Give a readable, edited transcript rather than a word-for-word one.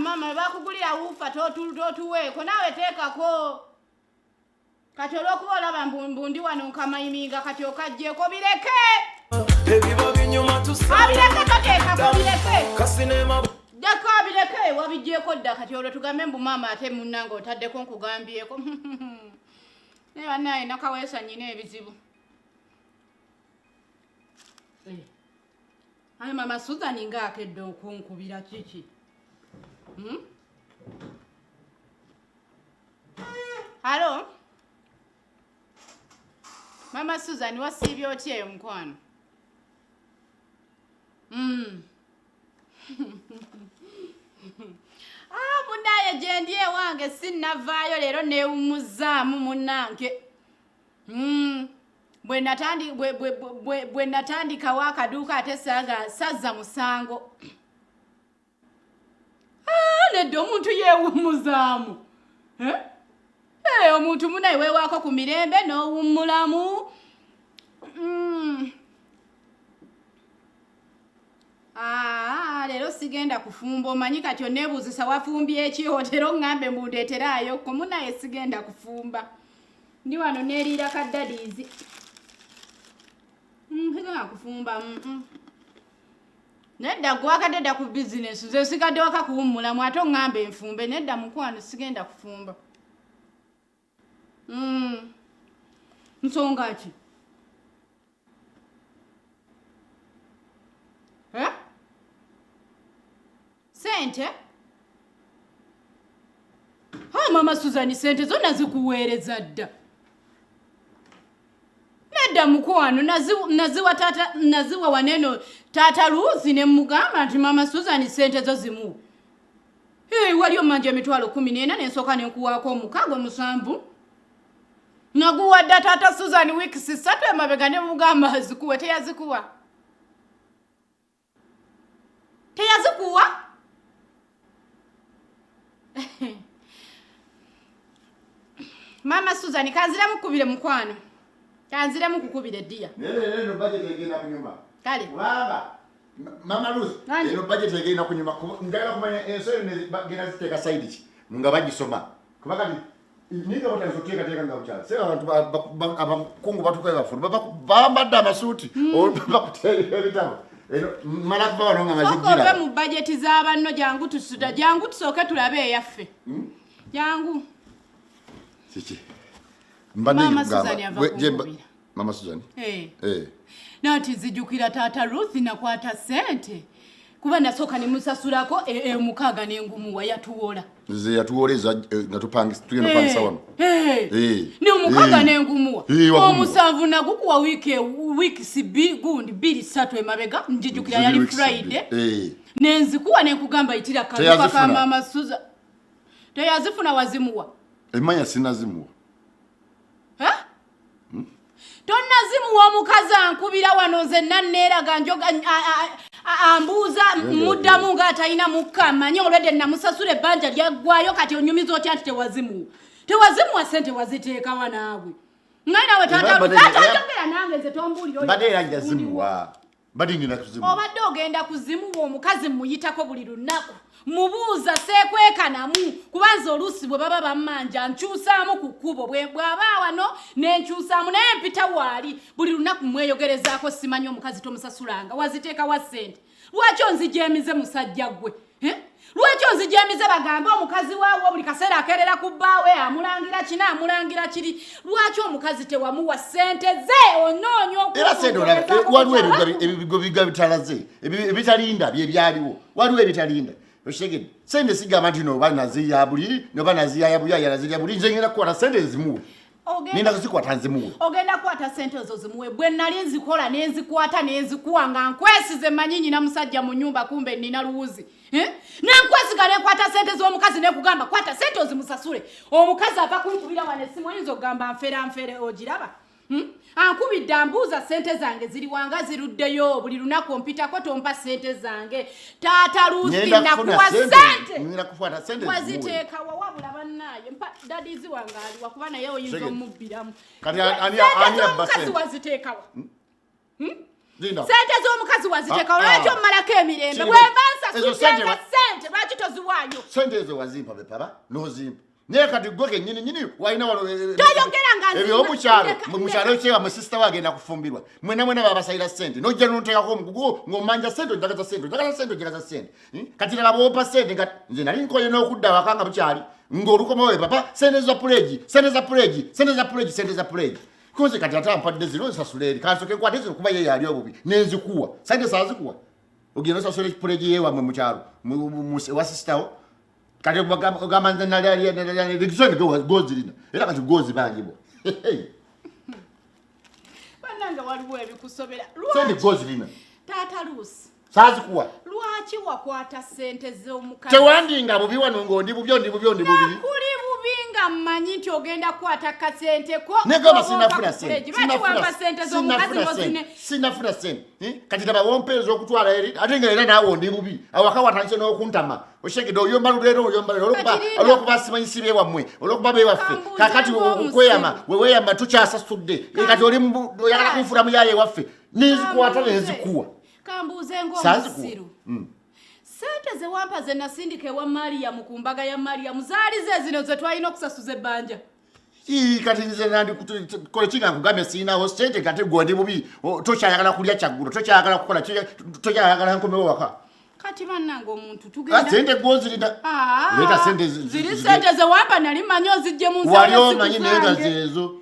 mama bakugulira ufa totuweeko nawe teekako kati olw'okuba olaba mbundi wano nkamayiminga kati okajjeeko bireke abireke toteekako bireke ddako abireke wabijjeeko dda kati olwo tugambe mbu maama ate munnange otaddeko nkugambyeko naye bannaye nakaweesa nnyina ebizibu aye mama Suzan ng'akedde okunkubira kiki Halo Mama Suzan wasiibye otya eyo mukwano Munaye gyendi ewange sinnavaayo leero neewummuzaamu munnange bwe natandikawo akaduuka ate sazza musango nedda omuntu yeewummuzaamu omuntu munaye weewaako ku mirembe n'owummulamu leero sigenda kufumba omanyi kati oneebuuzisa wafumbye eki otera oŋŋambe mbundeeteraayo ko munaye sigenda kufumba ndi wano neeriira kaddadiizi sigenda kufumba nedda gwakadedda ku bizinesi nze sigadde waka kuwummulamu ate oŋŋambe enfumbe nedda mukwano sigenda kufumba nsonga ki sente mama Suzan sente zonna zikuweereza dda nedda mukwano naziwa waneno taata Luuzi ne mugamba nti mama Suzan sente zo zimu wali omanja emitwalo 14 nensooka nenkuwaako 7 naguwadde taata Suzan wiikisi 3 emabega ne mugamba zikuwe teyazikuwa Mama Suzan kanziramu kubire mukwano kanziramu kukubire dia neno budget egenda kunyuma kale waba mama Ruth eno budget egenda kunyuma ngala kumanya ensoyo ne bagenda ziteka side ki nga bagisoma kubaka niga batazoteeka teeka nga bukyala sera abantu abakungu batuka bafulu bambadde amasuuti bakuteera ebitabo mala kuba wano nga mazijjira mu budget z'abanno jangu tusooke tulabe eyaffe jangu Siki. Mama Suzan yava Mama Suzan. Nati zijukira taata Ruth nakwata sente. Kuba nasooka ne musasulako mukaga n'engumu yatuwola. Ze yatuwoleza natupangisa tugenda pangisa wano. Ne mukaga n'engumu. Omusanvu nagukuwa wiki sibi gundi 2-3 emabega njijukira yali Friday. Nenzikuwa nekugamba itira kaluka ka Mama Suzan. Teyazifuna wazimuwa. Emanya sinazimuwa. Tonnazimuwa omukazi ankubira wano nze nanneeraga njoga ambuuza muddamu ng'atalina mukka mmanyi olwedde namusasula ebbanja lyaggwayo kati onyumiza otya nti tewazimuwa sente waziteekawa naawe ngaye nawe tatajogera nange nze tombuulira mbadde era njazimuwa mbadde ngenda kuzimuwa obadde ogenda kuzimuwa omukazi muyitako buli lunaku mubuuza seekwekanamu kubanza oluusi bwe baba bammanja nkyusaamu ku kkubo bw'aba wano nenkyusaamu naye mpita waali buli lunaku mweyogerezaako simanyi omukazi tomusasulanga waziteeka wa ssente lwaki onzijeemize musajja gwe lwaki onzijeemize bagambe omukazi waawo buli kaseera akeerera ku bbaawe amulangira kina amulangira kiri lwaki omukazi tewamuwa ssente ze onoonya era sente waliwo ebigo biga bitalaze ebitalinda byebyaliwo waliwo ebitalinda oshegede sente sigamba nti no banaziya buli no banaziya ya buya naziya buli nje ngenda kukwata sente zimuwe nenda kuzikwata nzimuwe ogenda kukwata sente ezo zimuwe bwe nali nzikola nenzikwata nenzikuwanga nkwesize manyinyi na musajja mu nyumba kumbe nina luwuzi nenkwesiga nekwata sente z'omukazi nekugamba kwata sente ozimusasule omukazi ava kunkubira wane simu oyinza okugamba nfere ogiraba ankubidde ambuuza sente zange ziri wanga ziruddeyo buli lunaku mpitako tompa sente zange taata Luusi nakuwa sente waziteeka wawabula bannaye mpa dadizi wange aliwa kuba naye oyinza omubbiramu kati ani omukazi waziteekawa Sente z'omukazi waziteka olwekyo mmalako emirembe bwebansa sente lwaki toziwaayo sente ezo wazimpa bepaba n'ozimpa naye kati gwe kennyini walina toyogera nga ebyomukyalo mukyalo kyewa musisita we agenda kufumbirwa mwena babasalira sente nojja noteekako omugugu ng'omanja sente ojagaza sente kati laba bwompa sente nga nze nali nkoye n'okudda waka nga bukyali ng'olukomawo papa sente za puleegi koze kati ate ampadde zino nsasula eri kansoke nkwate zino kuba ye yali obubi nenzikuwa sente saazikuwa ogenda osasula puleegi yeewamwe mukyalo wasisitawo kati ogamba nzaligisoni gozirina era kati gozi bangibo bannange waliwo ebikusobera sente gozirina taata Luusi saazikuwa lwaki wakwata sente z'omukazi tewandinga bubi wano ng'ondi bubi kuli bubi nga mmanyi nti ogenda kukwata kasente ko negamba sinafuna sinafuna sente kati taba wompeeza okutwala eri ate nga era naawe ondi bubi awaka watandise n'okuntama oshengedde oyomba luleero olwokuba simanyisibye wammwe olwokuba bewaffe kakati okweyama weweeyama tukyasasudde kati oyagala kunfuna muyaye waffe nenzikuwata nenzikuwa kambuuze ng'omusiru sente ze wampa ze nasindika ewa Mariyamu ku mbaga ya Mariyamu zaali ze zino ze twalina okusasuza ebbanja kati nze nandikole kinga nkugambye siinawo sente kati gwe ndi bubi tokyayagala kulya kyaggulo tokyayagala kukola tokyayagala nkomewo waka kati bannange omuntu tugenda sente gwozirina leeta sente ziri sente ze wampa nali manyi ozijje mu nsi wali omanyi naye nga zeezo